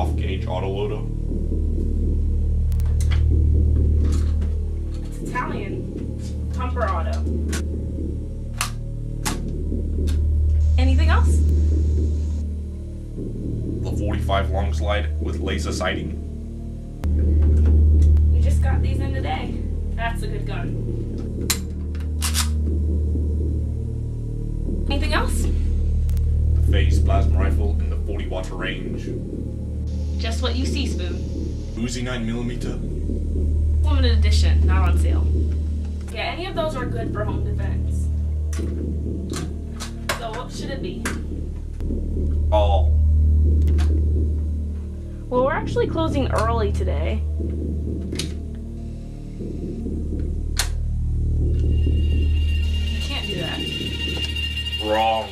off-gauge autoloader. It's Italian. Pumper auto. Anything else? The 45 long slide with laser sighting. We just got these in today. That's a good gun. Anything else? The phase plasma rifle in the 40-watt range. Just what you see, Spoon. Uzi 9mm. Limited edition, not on sale. Yeah, any of those are good for home defense. So what should it be? All. Well, we're actually closing early today. You can't do that. Wrong.